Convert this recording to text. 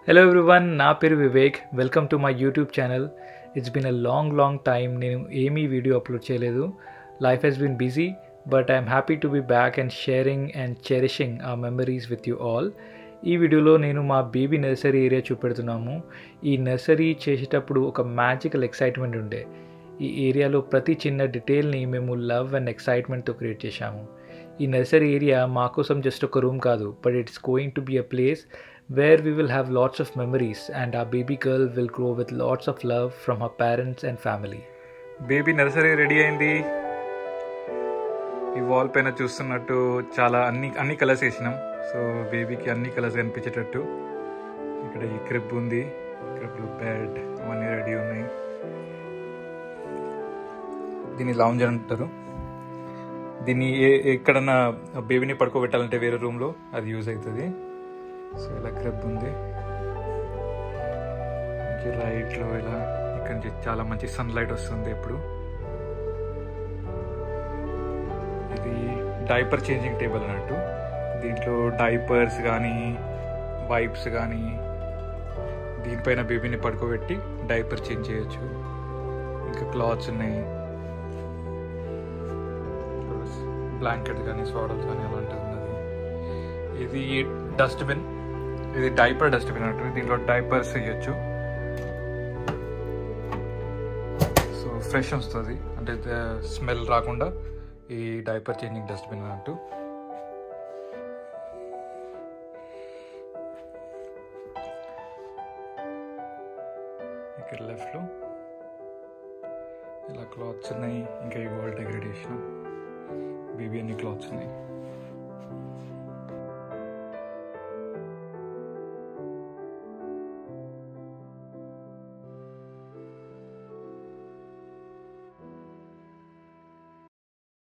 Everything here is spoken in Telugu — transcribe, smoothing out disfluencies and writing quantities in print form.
Hello everyone, నా పేరు Vivek. Welcome to my YouTube channel. It's been a long time నేను ఏమీ వీడియో అప్లోడ్ చేయలేదు. Life has been busy but I'm happy to be back and sharing and cherishing ఆ మెమరీస్ విత్ యూ ఆల్. ఈ వీడియోలో నేను మా బేబీ నర్సరీ ఏరియా చూపెడుతున్నాము. ఈ నర్సరీ చేసేటప్పుడు ఒక మ్యాజికల్ ఎక్సైట్మెంట్ ఉండే. ఈ ఏరియాలో ప్రతి చిన్న డీటెయిల్ని మేము లవ్ అండ్ ఎక్సైట్మెంట్తో క్రియేట్ చేశాము. ఈ నర్సరీ ఏరియా మా కోసం జస్ట్ ఒక రూమ్ కాదు, but it's going to be a place where we will have lots of memories and our baby girl will grow with lots of love from her parents and family. Baby nursery ready అయింది. ఈ వాల్ పైన చూస్తున్నట్టు చాలా అన్ని కలర్స్ వేసినాం. సో బేబీకి అన్ని కలర్స్ కనిపించేటట్టు. ఇక్కడ ఈ క్రిబ్ ఉంది, క్రిబ్లో బెడ్ అవన్నీ రెడీ ఉన్నాయి. దీన్ని లౌంజ్ అంటారు. దీన్ని ఎక్కడన్నా బేబీని పడుకోబెట్టాలంటే వేరే రూమ్లో అది యూజ్ అవుతుంది. సో ఇలా క్రిబ్ ఉంది, రైట్లో ఇలా ఇక్కడ నుంచి చాలా మంచి సన్లైట్ వస్తుంది ఎప్పుడు. ఇది డైపర్ చేంజింగ్ టేబుల్ అన్నట్టు. దీంట్లో డైపర్స్ కానీ వైప్స్ కానీ దీనిపైన బేబీని పడుకోబెట్టి డైపర్ చేంజ్ చేయొచ్చు. ఇంకా క్లాత్స్ ఉన్నాయి, బ్లాంకెట్ కానీ స్వాడల్స్ కానీ అలాంటిది ఉన్నది. ఇది డస్ట్బిన్, ఇది డైపర్ డస్ట్బిన్ అంటారు. దీంట్లో డైపర్స్ వేయచ్చు. సో ఫ్రెష్ వస్తుంది, అంటే స్మెల్ రాకుండా ఈ డైపర్ చేంజింగ్ డస్ట్బిన్ అన్నట్టు. ఇక్కడ లెఫ్ట్లో ఇలా క్లాత్స్ ఉన్నాయి. ఇంకా ఈ వాల్ డెకరేట్ చేసిన బేబీ అన్ని క్లాత్స్ ఉన్నాయి.